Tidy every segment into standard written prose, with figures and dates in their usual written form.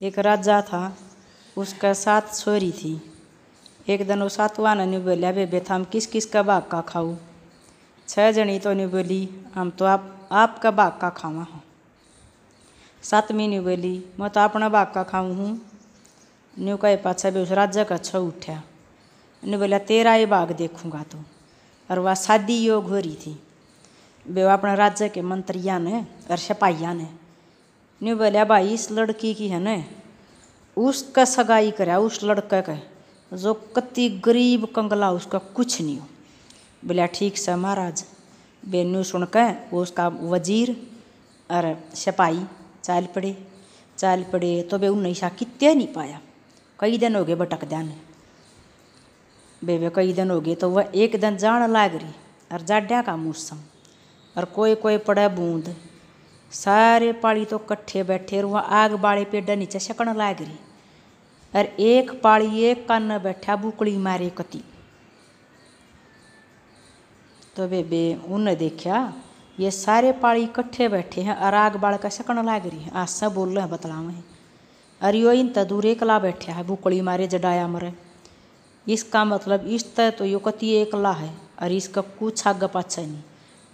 एक राजा था, उसका 7 छोरी थी। एक दिन वो 7वां ने बोलिया, बेबे थाम किस किस का भाग का खाऊँ। 6 जनी तो नहीं बोली, हम तो आपका भाग का खावा हूँ। 7वीं नहीं बोली, मैं तो अपना भाग का खाऊँ हूँ। न्यू कहे पाछा भी उस राजा का अच्छा उठा। ने बोला तेरा ये भाग देखूंगा तो। और वह शादी योग हो रही थी, वे अपने राज्य के मंत्रिया ने और सिपाहिया ने। न्यू बोलिया भाई इस लड़की की है न, उसका सगाई कराया उस लड़के का जो कति गरीब कंगला, उसका कुछ नहीं हो। बोलिया ठीक से महाराज। बेनू सुन के वो उसका वजीर और सिपाही चाल पड़े तो बे उन्हें सा कितने नहीं पाया। कई दिन हो गए भटक ध्यान बेबे, कई दिन हो गए। तो वह एक दिन जान लाग रही और जाड्या का मौसम और कोई पड़े बूंद। सारे पाली तो कट्ठे बैठे और वह आग बाड़े पेड़ नीचे सकन लाग रही। और एक पाली एक कान बैठा बुकड़ी मारे कति। तो बेबे उन्हें देखा ये सारे पाली इकट्ठे बैठे हैं और आग बाड़ का सकन लाग रही है। आज से बोल रहे हैं बतलावे हैं। और यो इन दूर एकला बैठा है बुकड़ी मारे जडाया मरे। इसका मतलब इस तय तो यो कति एकला है और इसका कुछ आगे पाछा नहीं।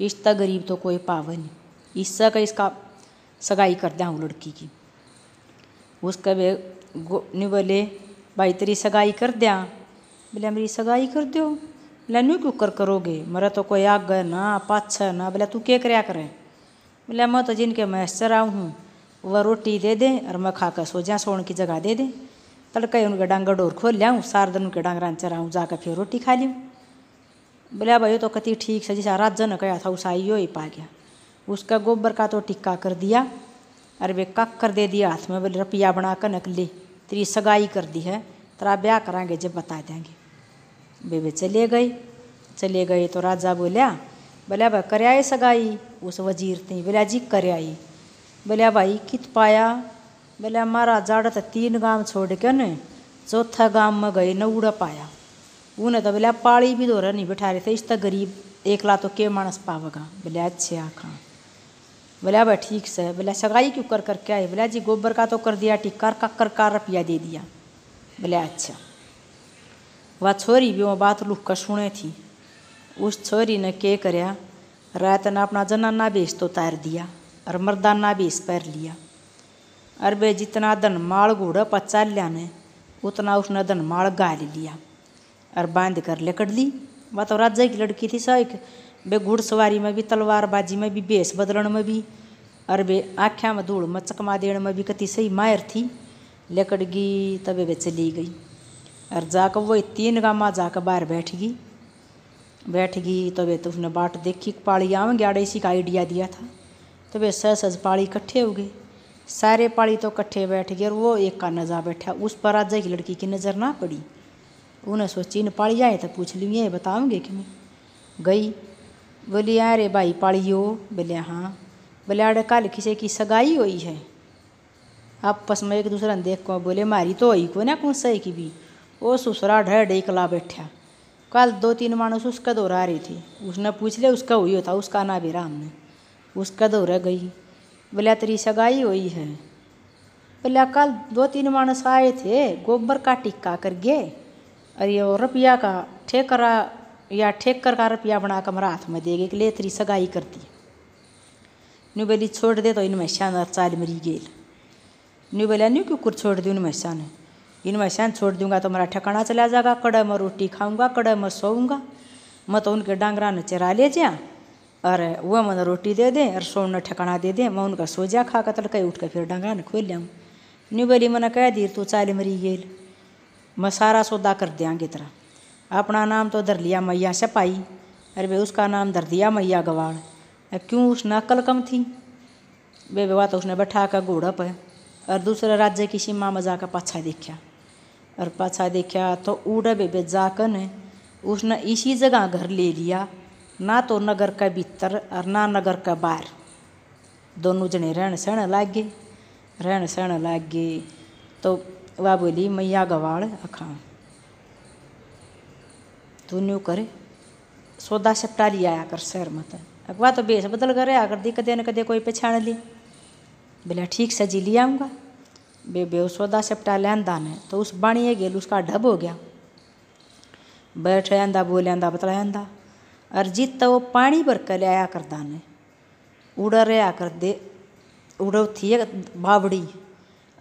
इस तय गरीब तो कोई पावे नहीं। इससे का इसका सगाई कर दिया हूँ लड़की की। उसका वे नहीं बोले भाई तेरी सगाई कर दिया। बोले मेरी सगाई कर दो। बोले न्यू क्यों करोगे, मेरा तो कोई आगे ना पाछा ना। बोले तू क्या कराया करे। बोले मैं तो जिनके मैस चराऊँ हूँ वह रोटी दे दे और मैं खा कर सो जा, सोने की जगह दे दे। तड़के उनके डांगर डोर खोल लियाऊँ, 4 दिन उनके डांगरान चराऊँ, जाकर फिर रोटी खा लूँ। बोले भाई तो कति ठीक से जैसा राजा ने कहा था उसा यो ही पा गया। उसका गोबर का तो टिक्का कर दिया और वे कक कर दे दिया हाथ में। बोले रुपया बना कर नकली तेरी सगाई कर दी है, तेरा ब्याह कराएंगे जब बता देंगे। बेबे चले गए तो राजा बोलिया, बोलिया भाई कर आए सगाई। उस वजीर थी। बोलिया जी कर आई। बोलिया भाई कित पाया। बोलिया महाराज जाड़ा तो 3 गांव छोड़ के न 4था गांव में गए न उड़ा पाया। उन्हें तो बोलिया पाली भी दोहरा नहीं बैठा रहे थे, इस तक गरीब एकला तो के मानस पावेगा। बोलिया अच्छा खां। बोलिया भाई ठीक से। बोलिया सगाई क्यों कर क्या है। बोलिया जी गोबर का तो कर दिया टिक्का, कक्कर का रुपया दे दिया। बोलिया अच्छा। वह छोरी भी वो बात लुक कर सुने थी। उस छोरी ने क्या करया, रात ने अपना जनाना बेस तो उतार दिया और मर्दाना बेस पैर लिया। और बे जितना धनमाल घोड़ा पचा लिया ने उतना उसने धनमाल गाल लिया और बांध कर लेकड़ ली। वह तो राजा की लड़की थी सही। बे घुड़सवारी में भी, तलवारबाजी में भी, बेस बदलन में भी और बे आँख्या में धूल में चकमा देने में भी कति सही मायर थी। लेकड़ गई तबे वे चली गई और जाकर वही 3 गाँव में जाकर बाहर बैठ गई। तो वे तो उसने बाट देखी पाली आवेंगे आड़े इसी का आइडिया दिया था। तो वे सज पाली इकट्ठे हो गए। सारे पाली तो इकट्ठे बैठ गए और वो एक का नज़ा बैठा। उस पर राजा की लड़की की नज़र ना पड़ी। उन्हें सोची न पाली आए तो पूछ लूँ ये बताओगे कि मैं गई। बोली अरे भाई पाली हो। बोले हाँ। बोले अरे कल किसी की सगाई हुई है। आपस में एक दूसरे ने देख को बोले मारी तो हुई को ना कौन सही की भी। वो ससुरा ढेर एकला बैठा। कल 2-3 मानुस उसका दौरा रही थी। उसने पूछ लिया उसका हुई होता, उसका ना भी राम ने उसका दौरा गई। बोला तेरी सगाई हुई है। बोला कल 2-3 मानुस आए थे गोबर का टिक्का कर गए और ये रुपया का ठेकर का रुपया बना कर मेरा हाथ में देगे कि ले तेरी सगाई कर दी। न्यू बोली छोड़ दे तो इनमें शान चाल मरी गेल। न्यू बोला न्यू क्यों कुछ छोड़ दी उनमें शान। इनमें शान छोड़ दूंगा तो मेरा ठिकाना चला जाएगा। कड़े में रोटी खाऊंगा, कड़े में सोऊंगा। मैं तो उनके डांगरा ने चरा ले जा और वह मैंने रोटी दे दे और सोने ठिकाना दे दे। मैं उनका सो जा खा कर तड़के उठ कर फिर डांगरा ने खोल लियाऊँ। न्यू बोली मैंने कह दी तू चाल मरी गेल, मैं सारा सौदा कर देंगे तेरा। अपना नाम तो धर लिया मैया सिपाही अरे भाई उसका नाम धर दिया मैया गवाड़। क्यों उसने अक्ल कम थी। बेबा तो उसने बैठा कर घोड़ा पर और दूसरे राज्य की सीमा में जाकर पाछा देखा तो उड़े बेबे जाकर ने उसने इसी जगह घर ले लिया, ना तो नगर का भीतर और ना नगर का बाहर। दोनों जने रहन सहन लाग गए। तो वह बोली मैया गवाड़ अखा तू न्यू करे सौदा सपटा लिया आया कर शहर में। तो वह तो बेस बदल कर आकर दी कदे न कदे कोई पहचान ली। बोला ठीक से जी लिया आऊँगा। बेबे सौदा सपटा लेंदा ने तो उस बाणिए गेल उसका ढब हो गया। बैठ आंदा बोल आंदा बतला आंदा और जित वो पानी भर कर आया करदा ने उड़ रहा कर दे उड़ थी बावड़ी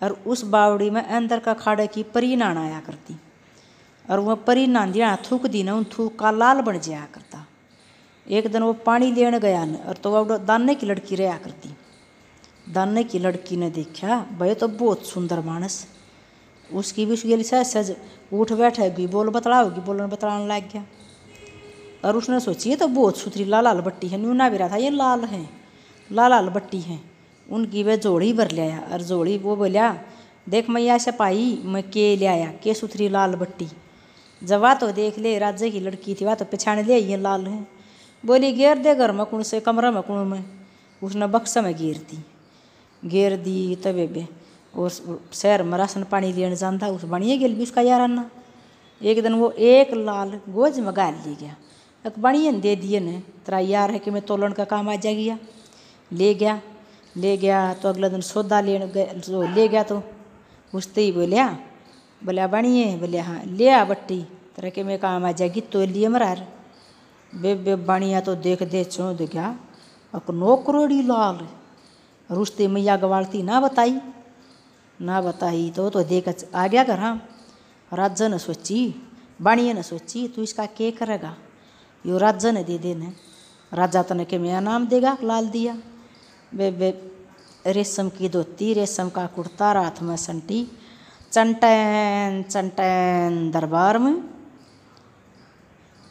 और उस बावड़ी में अंदर का खाड़े की परी नान आया करती और वह परी नान दिया थूक दी ना उन थूक का लाल बन जाया करता। एक दिन वो पानी लेने गया न और तो वह दाने की लड़की रहा करती। दाने की लड़की ने देखा भाई तो बहुत सुंदर मानस, उसकी भी उसकी सहज सहज उठ बैठेगी बोल बतलाओगी बोलने बतलाने लग गया। और उसने सोची तो बहुत सुथरी लाल लाल बट्टी है, न्यूना भी रहा था ये लाल है लाल लाल बट्टी है। उनकी वह जोड़ी भर लिया और जोड़ी वो बोलिया देख मैया से पाई मैं के ले आया के सुथरी लाल बट्टी। जब वह तो देख ले राज्य की लड़की थी वह तो पछाड़ ले ये लाल है। बोली घेर दे घर में कुण से कमरा में कुण में। उसने बक्सा में घेर दी तबे बे उस शहर में राशन पानी लेने जाता उस बनिए गेल भी उसका याराना। एक दिन वो एक लाल गोज में गाल ले गया एक बनिए ने दे दिए ने तेरा यार है कि मैं तोलन का काम आ जाएगा। ले गया तो अगले दिन सौदा ले गया तो उसते ही बोलिया बनिए बोले हाँ ले आ बट्टी तेरा के मैं काम आ जाएगी तो लिए मरार। बे बनिया तो देख दे चो दे गया अक 9 करोड़ी लाल रुश्ते मैया गवालती ना बताई तो देख आ गया घर। हाँ राजा ने सोची बाणिया ने सोची तू इसका क्या करेगा यो राजा ने दे देने राजा तने के मैं नाम देगा लाल दिया। बे रेशम की धोती रेशम का कुर्ता रात में संटी चंटैन चंटैन दरबार में।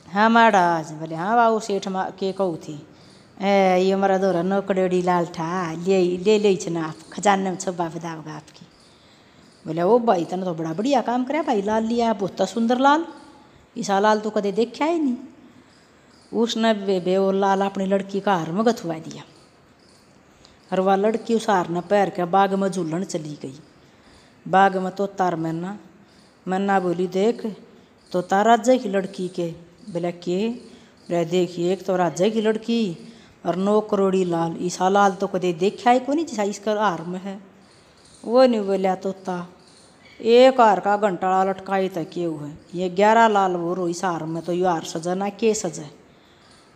हाँ महाराज बोले हाँ बाबू सेठ के कहू थी ये हमारा दोरा 9 करोड़ी लाल था ले छना खजाने में छुपा बताओगा आपकी। बोले ओ भाई तने तो बड़ा बढ़िया काम करे भाई लाल लिया बहुत सुंदर लाल ऐसा लाल तो कदे देखा ही नहीं। उसने बे वो लाल अपनी लड़की का हार में गथवा दिया और वह लड़की उस हार ने पैर के बाग में झूलन चली गई। बाग में तो तार मैना बोली देख तो तार राजा की लड़की के बोले के बोले देखिए एक तो राजा की लड़की और 9 करोड़ी लाल ईसा लाल तो कदे देखा ही को नहीं जैसा इसका हार में है। वो नहीं बोलिया तोता एक हार का घंटा लटकाई तक ये है ये 11 लाल वो रो इस हार में तो ये हार सजा ना के सजा।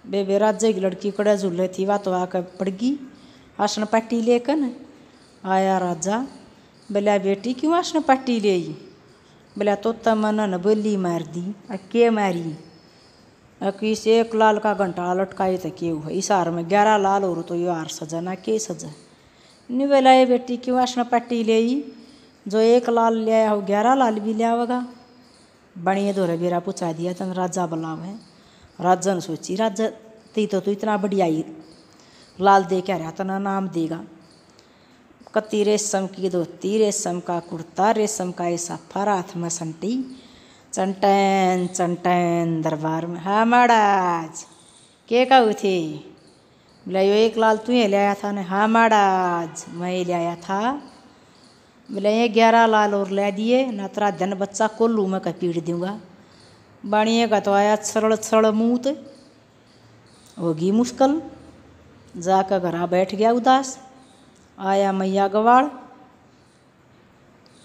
बे राजा की लड़की कड़े झूले थी वह तो आकर पड़गी आसन पट्टी लेकर न आया राजा। बोला बेटी क्यों आसन पट्टी ले बोला तोता मना न बोली मार दी के मारी इस 1 लाल का घंटा लटकाई तक के है इस हार में 11 लाल और तो ये हार सजा ना के सजा। नहीं बोला ये बेटी क्यों आसन पट्टी ले जो 1 लाल ले आया हो 11 लाल भी ले आवेगा। बनिए दो बेरा पूछा दिया तन राजा बुलाव है। राजा ने सोची राजा ती तो इतना बढ़िया ही लाल दे क्या रहा तना नाम देगा। कति रेशम की धोती रेशम का कुर्ता रेशम का ऐसा हाथ में संटी चंटैन चंटैन दरबार में। हाँ महाराज के कहू थे बोले यो 1 लाल तू ले आया था ना। हाँ महाराज मैं ले आया था। बोले ये 11 लाल और ले दिए ना तेरा धन बच्चा कोल्लू में कह पीट दूंगा। बाणिए का तो आया छड़ मूत होगी मुश्किल जाकर घर बैठ गया उदास। आया मैया गवाड़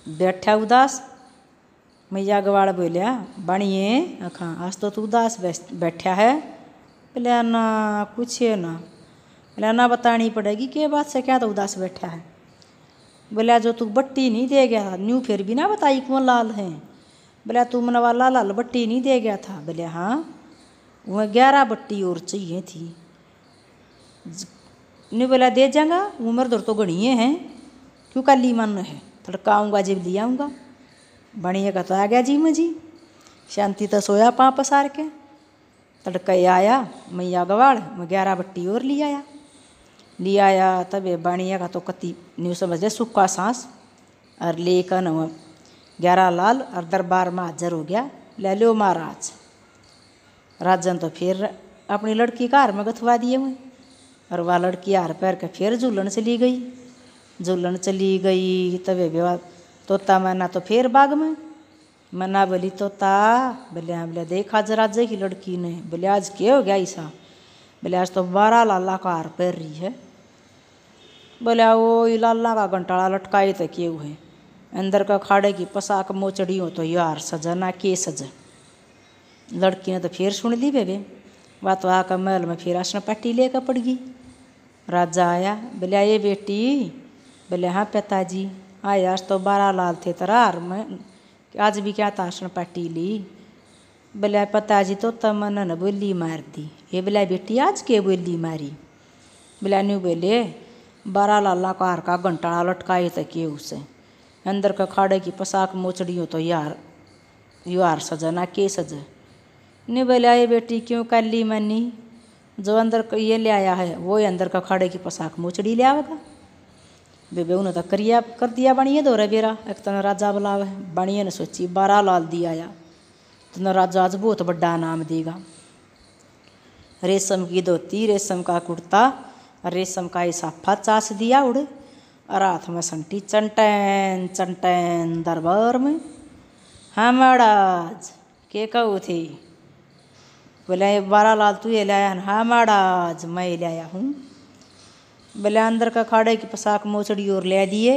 बैठा उदास। मैया गवाड़ बोलिया बाणिए अखा आज तो तू उदास बैठा है। बोले ना कुछ है ना। बोले ना बतानी पड़ेगी के बात से क्या तो उदास बैठा है। बोला जो तू बट्टी नहीं दे गया न्यू फिर भी ना बताई कौन लाल है। बोला तू मन वाला लाल बट्टी नहीं दे गया था। बोले हाँ वह 11 बट्टी और चाहिए थी। नहीं बोला दे जाऊंगा उम्र दर तो गणिए हैं क्यों काली मन है तड़काऊँगा जब ले आऊँगा। बनिए का तो आ गया जी में जी शांति तो सोया पाँव पसार के तड़के आया मैया गवाड़ मैं 11 बट्टी और ले आया तब बनिया का तो कति न्यू समझ ले सूखा सांस और लेकर न 11 लाल और दरबार में हाजिर हो गया। ले लो महाराज। राजन तो फिर अपनी लड़की का हार में गथवा दिए हुए और वह लड़की हार पैर के फिर झूलन चली गई। तबे विवाह तोता मैना तो फिर बाग में मना बोली तोता बोले हाँ बोले देखा आज राजा की लड़की ने। बोले आज क्या हो गया ऐसा। बोले आज तो 12 लाला का हार पैर रही है। बोले वो लाला का घंटाला लटकाए तो क्यों है अंदर का खाड़े की पसाक मोचड़ी हो तो यार सजा ना के सजा। लड़की ने तो फिर सुन ली बेबे बात। तो आकर महल में फिर आसन पट्टी लेकर पड़ गई। राजा आया, बोले ये बेटी। बोले हाँ पिताजी आया। आज तो 12 लाल थे तरार में, आज भी क्या ताशन पट्टी ली। बोले पिताजी तो तमन न बोली मार दी। ये बोला बेटी आज के बोली मारी। बोला न्यू बोले 12 लाला का हार का घंटाड़ा लटकाए तक के उसे अंदर का खाड़े की पसाक मोचड़ी हो तो यार सजा ना के सजा। नहीं बोला ये बेटी क्यों कर ली मनी, जो अंदर ये ले आया है वो अंदर का खाड़े की पसाक मोचड़ी ले आवेगा। बेबे उन्हें तो कर दिया बनिए दो रे बेरा। एक तो राजा बुलावे बनिए ने सोची 12 लाल दिया आया तो न राजा आज बहुत बड़ा नाम देगा। रेशम की धोती, रेशम का कुर्ता, रेशम का साफा चास दिया उड़, और हाथ में संटी चंटैन चंटैन दरबार में। हाँ महाराज के कहू थे। बोले 12 लाल तू ये लाया। हाँ महाराज मैं लाया हूँ। बोले अंदर का खाड़े की पसाक मोचड़ी और ले दिए,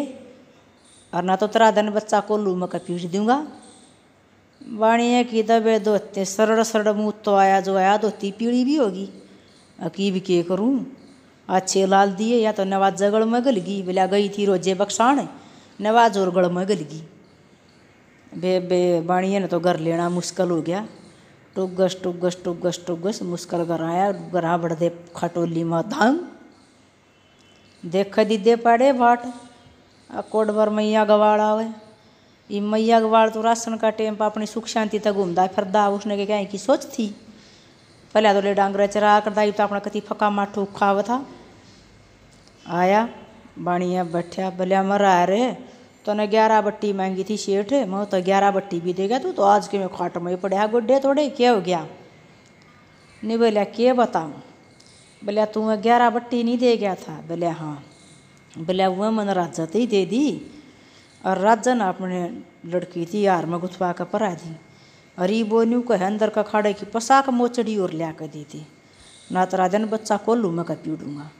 और ना तो तेरा धन बच्चा को लू मैं पीट दूंगा। बाणिया की दबे धोते सरड़ सरड़ मुँह तो आया जो आया धोती पीड़ी भी होगी। अकीब के करूँ अच्छे लाल दिए या तो नवाज जगड़ में गल गई। बोला गई थी रोजे बक्साण नवाज और गढ़ में गल गई। बे बाणिया ने तो घर लेना मुश्किल हो गया। टुगस टुगस टुगस टुगस मुश्किल घर आया। गरा बढ़ दे खटोली में धांग देख दीदे पड़े बाट। कोट भर मैया गवाड़ आवे। ये मैया गवाड़ तो राशन का टेम पर अपनी सुख शांति तक घूमदा फिरदा। उसने के क्या की सोच थी। पहले तो ले डांगरा चरा करदा तो अपना कति फका माठू खाव था। आया बाणिया बैठा। बोलिया मरा रे तो ने 11 बट्टी मांगी थी शेठ, मैं तो 11 बट्टी भी देगा तू तो आज के मैं खाट में पड़े गुड्डे थोड़े क्या हो गया। नहीं बोलिया के बताऊँ। बोलिया तू मैं 11 बट्टी नहीं दे गया था। बोलिया हाँ। बोलिया वो मैंने राजा तो ही दे दी, और राजा ने अपने लड़की थी यार में गुथवा कर परा दी। और ये बोन्यू कहे अंदर का खाड़े की पसाक मोचड़ी और लिया कर दी थी, ना तो राजा ने बच्चा को लू मैं पीड़ूंगा।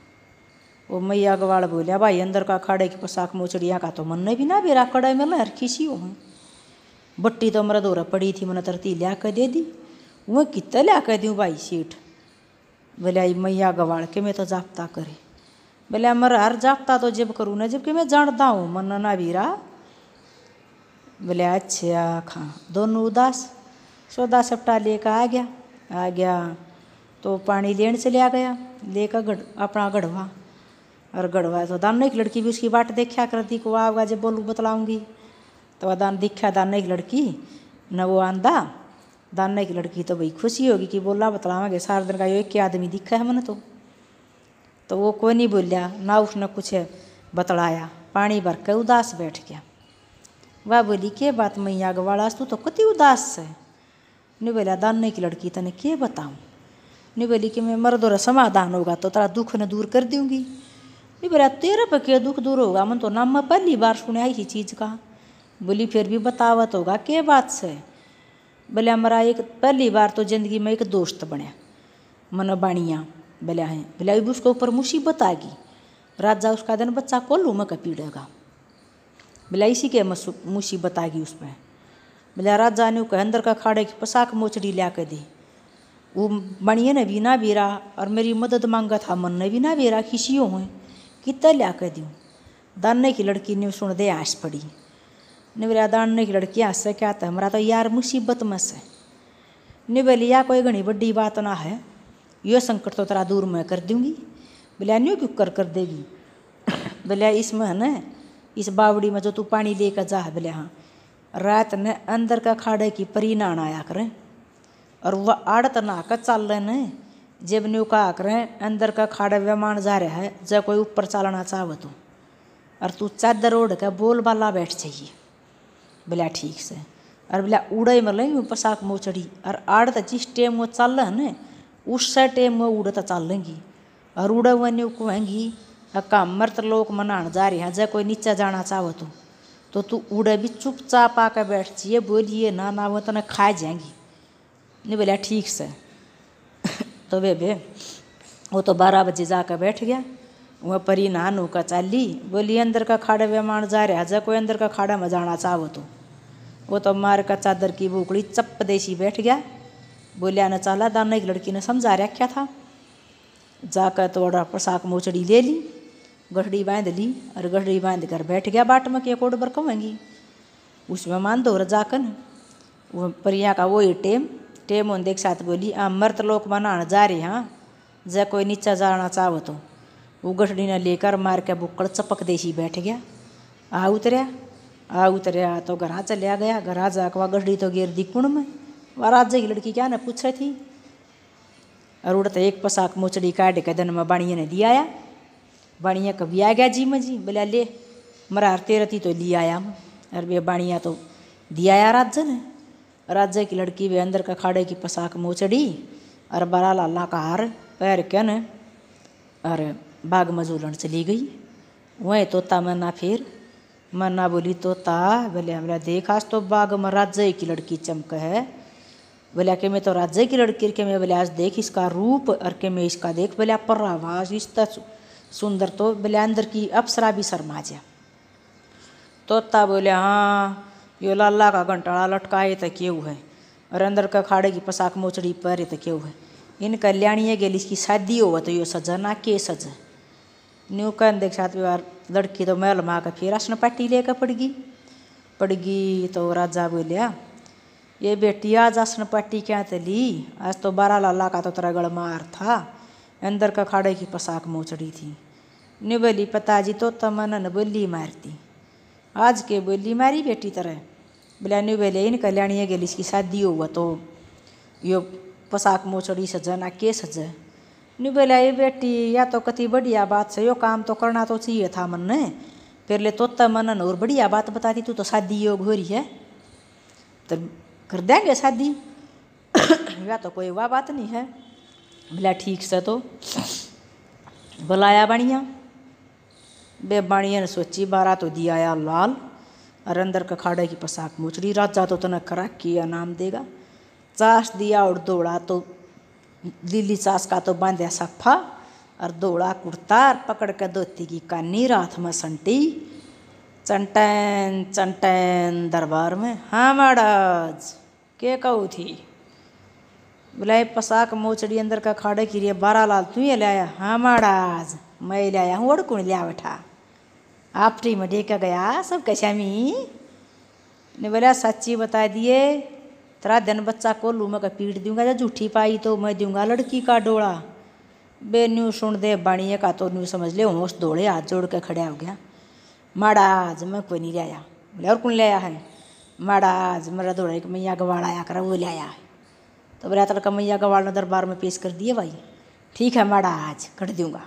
वो मैया गवाड़ बोलिया भाई अंदर का खाड़े की पसाक मोचड़िया का तो मन ने भी ना बेरा कड़ाई में लहर खींची हो बट्टी तो मेरा दौरा पड़ी थी मैंने तरती लिया कर दे दी। वह कितना लिया कर दूँ भाई सेठ। बोले मैया गवाड़ के मैं तो जाप्ता करे। बोले मर हर जाप्ता तो जब करूँ ना जबकि मैं जानता हूँ मन ना बीरा। बोले अच्छा खा। दोनों उदास सौदा सपटा लेकर आ गया तो पानी लेने से ले गया लेकर अपना गढ़वा। और गढ़वा तो दाने की लड़की भी उसकी बाट देखा करती को आगा जब बोलूँ बतलाऊँगी तो वह दान दिखा दाने की लड़की न वो आंदा। दाने की लड़की तो भाई खुशी होगी कि बोला बतलावांगे सारे दिन का यो एक आदमी दिखा है मैंने तो वो कोई नहीं बोलिया ना उसने कुछ बतलाया। पानी भर के उदास बैठ गया। वह बोली के बात मैया गवाड़ा तू तो कति उदास है। नहीं बोला दाने की लड़की तने के बताऊँ। नहीं बोली कि मैं मर्दों समाधान होगा तो तेरा दुख न दूर कर दूँगी। नहीं बोला तेरे पर क्या दुख दूर होगा मन तो नाम मैं पहली बार सुने आई ही चीज़ का। बोली फिर भी बतावत होगा के बात से। बोले हमारा एक पहली बार तो ज़िंदगी में एक दोस्त बने मन बाणिया। बोला है। बोला अब उसके ऊपर मुसीबत आ गई। राजा उसका दिन बच्चा को लू में पीड़ेगा। बोला इसी के मुसीबत आ गई उसमें। बोला राजा ने कहे अंदर का खाड़े की पसाक मोचड़ी लिया कर दी। वो बनिए ने भी ना बेरा और मेरी मदद मांगा था मन ने भी ना बेरा खिसियों हुए कितना लिया कर दूँ। दाने की लड़की ने सुन दे आस पड़ी। नहीं बोला दाने की लड़की आस से क्या था हमारा तो यार मुसीबत में से। नहीं बोली या कोई घनी बड़ी बात ना है यो संकट तो तेरा दूर मैं कर दूँगी। बोला न्यू क्यों कर देगी। बोला इसमें है ना इस बावड़ी में जो तू पानी लेकर जा। बोले हाँ। रात ने अंदर का खाड़े की परी नान आया करें और वह आड़त ना कर चल रहे न जब न्यू कहा करें अंदर का खाड़े विमान जा रहा है जब कोई ऊपर चलना चाहो तो और तू चादर ओढ़ के बोल बाला बैठ जाइए। बोला ठीक से। और बोला उड़े में लेंगे पसाक मोचड़ी और आड़त जिस टेम वो चल रहा है न उस टेम वो उड़त चल लेंगी और उड़े हुए न्यू कहेंगी अक्का मर्त लोग मनान जा रहे हैं जब कोई नीचे जाना चाहो तो तू उड़े भी चुपचाप आकर बैठ जाइए बोलिए ना वो तो खा जाएंगी। नहीं बोला ठीक से। तो बेबे वो तो 12 बजे जाकर बैठ गया वह परी नानू का चाली बोली अंदर का खाड़े वे मान जा रहा जा कोई अंदर का खाड़ा में जाना चाहो तो वो तो मार का चादर की बुकड़ी चप देसी बैठ गया। बोलिया न चाला दाना की लड़की ने समझा रखा था। जाकर थोड़ा पोशाक मोचड़ी ले ली, गठड़ी बांध ली और गठड़ी बांध कर बैठ गया बाट में के कोड पर कहूँगी उसमें मान दो जाकर वो परिया का वही टेम होने देख साथ बोली आ मर्द लोग मनाने जा रहे हाँ जै कोई नीचा जाना चाहो तो वो गठड़ी ने लेकर मार के बुक्कड़ चपक देसी बैठ गया। आ उतरया तो घरा चलिया गया। घरा जाकर वह गठड़ी तो गिर दी कुण में। वह राजा की लड़की क्या न पूछ रही थी और उड़ता एक पोशाक मोचड़ी काट के दिन में बाणिया ने दिया आया। बाणिया कभी आ गया जी में जी बोला ले मरा हरते रहती तो लिया आया और वे बाणिया तो दिया आया राज्य ने। राज्य की लड़की वे अंदर का खाड़े की पोशाक मोचड़ी और बड़ा लाला का हार पैर के न और बाग मजूलन चली गई। वहीं तोता मन्ना फिर मन्ना बोली तोता बोले हमला देख आज तो बाग में राज्य की लड़की चमक है। बोला कि मैं तो राज्य की लड़की के मैं बोले आज देख इसका रूप और के मैं इसका देख बोले पर आवाज इस सुंदर तो बोले अंदर की अप्सरा भी शर्मा जा। तोता बोले हाँ यो लाला का घंटाड़ा लटकाए तो क्यों है और अंदर का खाड़े की पोशाक मोचड़ी पर तो क्यों है। इन कल्याणी गेली इसकी शादी हो तो यो सजा ना के सजा न्यू कन देख साथ व्यवहार लड़की तो महल माँ का फिर आसन पाटी लेकर पड़गी तो राजा बोलिया ये बेटी आज आसन पाटी क्या तली आज तो 12 लाला का तो तेरा गड़मार था अंदर का खाड़े की पोशाक मोचड़ी थी। नी बोली पिताजी तो तमन बोली मारती आज के बोली मारी बेटी तरह बोला नी बोले इन कल्याणी गेली इसकी शादी हुआ तो यो पोशाक मोचड़ी सजा ना के सजा। नहीं बोला ये बेटी या तो कति बढ़िया बात से यो काम तो करना तो चाहिए था मन ने फिर ले तोता मनन और बढ़िया बात बताती तू तो शादी योग हो रही है तो कर देंगे शादी या तो कोई वाह बात नहीं है। बोला ठीक से तो बुलाया बाणिया बे बाणिया ने सोची 12 तो दिया आया लाल और अंदर का खाड़े की पोशाक मोचड़ी राजा तो तना करा किया नाम देगा। चास दिया और दौड़ा तो लीली चास का तो बांधा सफ़ा और दौड़ा कुर्ता और पकड़ के धोती की कानी रात में संटी चंटैन चंटैन दरबार में हाँ महाराज के कहू थी। बोला पोशाक मोचड़ी अंदर का खाड़े की रे 12 लाल तू ये लाया हाँ महाराज मैं लाया हूँ और कौन लिया बैठा आपटी में देखा गया सब कैसा मी ने बोला सच्ची बता दिए तेरा दिन बच्चा को लू मैं पीट दूंगा या झूठी पाई तो मैं दूंगा लड़की का डोला। बे न्यू सुन दे बाणिया का तो न्यू समझ ले होश दौड़े हाथ जोड़ के खड़ा हो गया। महाराज मैं कोई नहीं लाया। बोले और कौन लाया है। महाराज मेरा दौड़ा एक मैया गवाड़ आया करा वो लाया है। तो बोला तड़का मैया गवाड़ ने दरबार में पेश कर दिए भाई ठीक है महाराज कट दूंगा।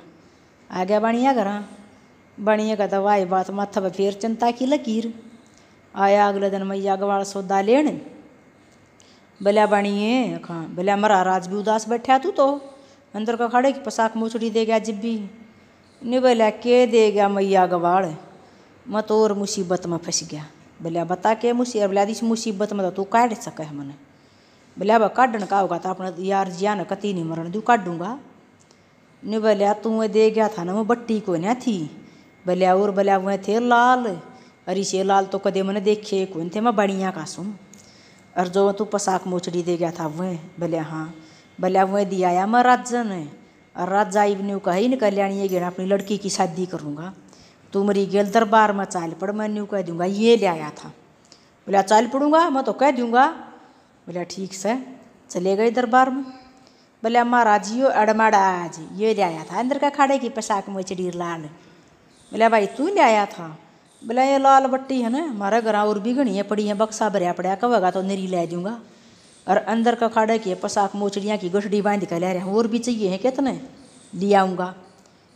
आ गया बाणिया घर बाणिया का दवाई बात माथा पर फिर चिंता की लकीर आया। अगले दिन मैया गवाड़ सौदा लेने बोला बाणिए हाँ बोला मरा राज भी उदास बैठा तू तो अंदर का खाड़े की पोशाक मोचड़ी दे गया जिब्बी नहीं बोला के दे गया मैया गवाड़ मैं तो और मुसीबत में फंस गया। बोला बता के मुसीबत बोला इस मुसीबत में तो तू काट सके है मैंने। बोला अब काटन का होगा तो अपना यार जिया न कती नहीं मरण दू काटूंगा। नहीं बोला तू दे गया था ना वो बट्टी को ना थी। बोला और बोला वह थे लाल अरे से लाल तो कदे मैंने देखे कौन थे मैं बढ़िया का सुन और जो तू पोशाक मोचड़ी दे गया था वह। बोले हाँ बोला वह दिया आया मैं राजा ने और राजा इवन्यू कही न कल्याणी गे अपनी लड़की की शादी करूँगा तू मेरी गेल दरबार में चाल पड़ मैं न्यू कह दूँगा ये ले आया था। बोला चाल पड़ूँगा मैं तो कह दूँगा। बोला ठीक से चले गए दरबार में। बोला महाराज यो अड़माड़ाज ये ले आया था अंदर का खाड़े की पोशाक मोचड़ी लाल। बोला भाई तू ले आया था। बोला ये लाल बट्टी है ना हमारा घर और भी घनी है पड़ी है बक्सा भरिया पड़ा कहेगा तो नरी ले दूँगा और अंदर का खाड़े की पोशाक मोचड़ियाँ की गठड़ी बांध कर ले रहा और भी चाहिए हैं कितने ले आऊँगा।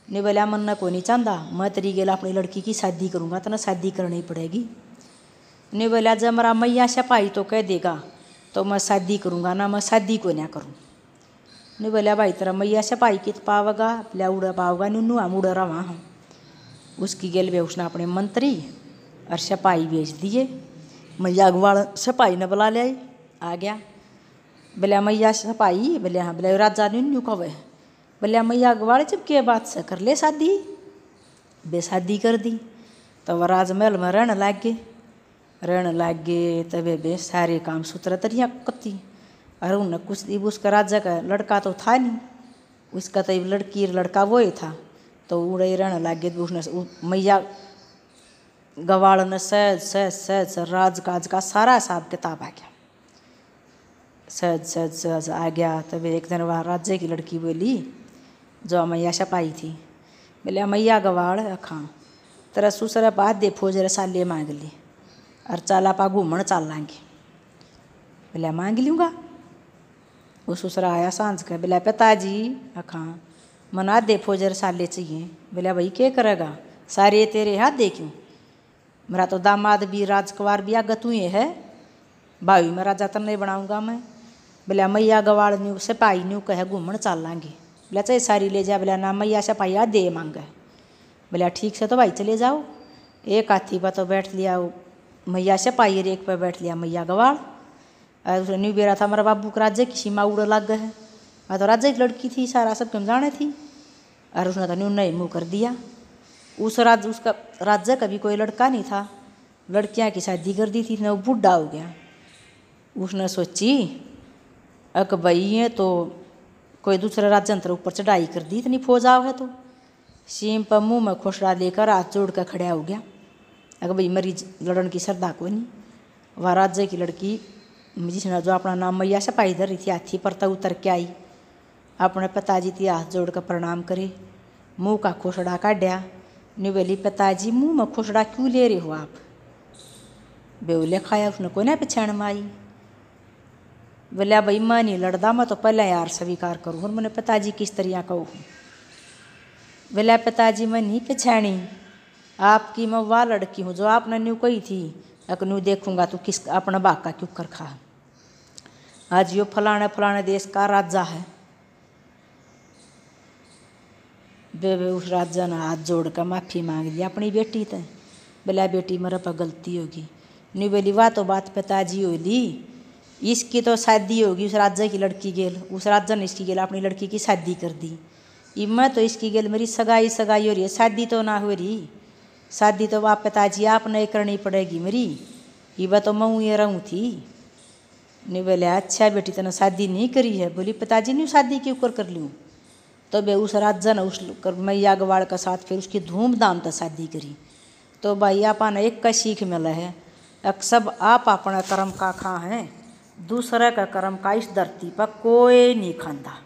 नहीं बोला मन को नहीं चाहता मैं तेरी गेला अपनी लड़की की शादी करूँगा तो ना शादी करनी पड़ेगी। नहीं बोला जब मेरा मैया सपाई तो कह देगा तो मैं शादी करूँगा ना मैं शादी को ना करूँ। नहीं बोला भाई तेरा मैया सपाई कित पावेगा बोला उड़ा पाओगा नुनू हम उड़ा रहा हूँ। उसकी गेल वे उसने अपने मंत्री और सपाई भेज दिए। मैया अगवाड़ सपाई ने बुला ले आ गया। बोला मैया सपाई बोले हाँ बोले राजा नुनू कब है। बोले मैया अगवाड़ जब के बात से कर ले शादी बे शादी कर दी। तो वह राजमहल में रहने लग गए। तबे बे सारे काम सूत्र तरिया कत्ती। और उन्हें कुछ उसका राजा का लड़का तो था नहीं, उसका तो लड़की लड़का वो ही था। तो उड़े रहने लग गए। उसने मैया गवाड़ ने सहज सहज सहज राज काज का सारा हिसाब किताब आ गया, सहज सहज सहज आ गया। तब एक दिन वह राज्य की लड़की बोली जो मैया छपाई थी, बोले मैया गवाड़ अखा तेरा ससुर बात दे फौज साले मांग ली और चल आप घूमन चल लाएंगे। बोले मांग लूँगा। वो ससुरा आया सांझ का, बोला पिताजी अखा मना दे फौजर साले चाहिए। बोला भाई क्या करेगा, सारे तेरे हाथ दे क्यों, मेरा तो दामाद भी राजकुमार भी आगे तू है, भाई में राजा तो नहीं बनाऊंगा मैं। बोला मैया गवाड़ न्यू सिपाही न्यू कहे घूमन चल लाएंगे। बोला चाहे सारी ले जा। बोला ना मैया सिपाही आ दे मांगे। बोला ठीक से तो भाई चले जाओ। एक हाथी पर तो बैठ लिया मैया सिपाही, एक पर बैठ लिया मैया गवाड़। और न्यू बेरा था हमारा बाबू के राज्य की सीमा उड़ लग गए। मैं तो राज्य की लड़की थी, सारा सब कम जाने थी। और उसने तो न्यू नहीं मुँह कर दिया। उसका राज्य का भी कोई लड़का नहीं था, लड़कियां की शादी कर दी थी ना, वो बूढ़ा हो गया। उसने सोची अक भाई ये तो कोई दूसरे राज्यंतर ऊपर चढ़ाई कर दी, इतनी फौज आओ है। तो सीम पर मुँह में खोसड़ा लेकर हाथ जोड़ कर खड़ा हो गया। अगर भाई मरी लड़न की श्रद्धा को नहीं। वह राज्य की लड़की जिसने जो अपना नाम मैया सिपाही धर रही थी, हाथी पर तो उतर के आई, अपने पिताजी थी हाथ जोड़ कर प्रणाम करे, मुँह का खोसड़ा काढ़ा। बोली पिताजी मुँह में खोसड़ा क्यों ले रहे हो आप। बेवले खाया उसने कोई ना पछाण में आई। बोला भाई मैं नहीं लड़दा, मैं तो पहले यार स्वीकार करूँ और मैंने पिताजी किस तरह कहूँ। बोला पिताजी मैं नहीं पछाणी, आपकी मैं वह लड़की हूँ जो आपने न्यू कही थी, न्यू देखूंगा तो किस अपना बाग का क्यों कर खा। आज यो फलाने फलाने देश का राजा है। बेबे उस राजा ने हाथ जोड़ कर माफ़ी मांग ली अपनी बेटी ते। बोला बेटी मेरे पर गलती होगी। नहीं बोली वाह तो बात पिताजी हो ली, इसकी तो शादी होगी उस राज्य की लड़की गेल, उस राज्य ने इसकी गेल अपनी लड़की की शादी कर दी। मैं तो इसकी गेल मेरी सगाई हो रही है, शादी तो ना हो रही। शादी तो वाह पिताजी आप नहीं करनी पड़ेगी मेरी, ये तो मैं ये रहूँ थी। नहीं बोले अच्छा बेटी तने शादी नहीं करी है। बोली पिताजी नहीं शादी क्यों कर लूँ। तो बे उस राज्य ने उस मैया गवाड़ के साथ फिर उसकी धूमधाम से शादी करी। तो भाई आपा ने एक का सीख मिला है, अब सब आप अपने कर्म का खा हैं, दूसरे का कर्म का इस धरती पर कोई नहीं खांदा।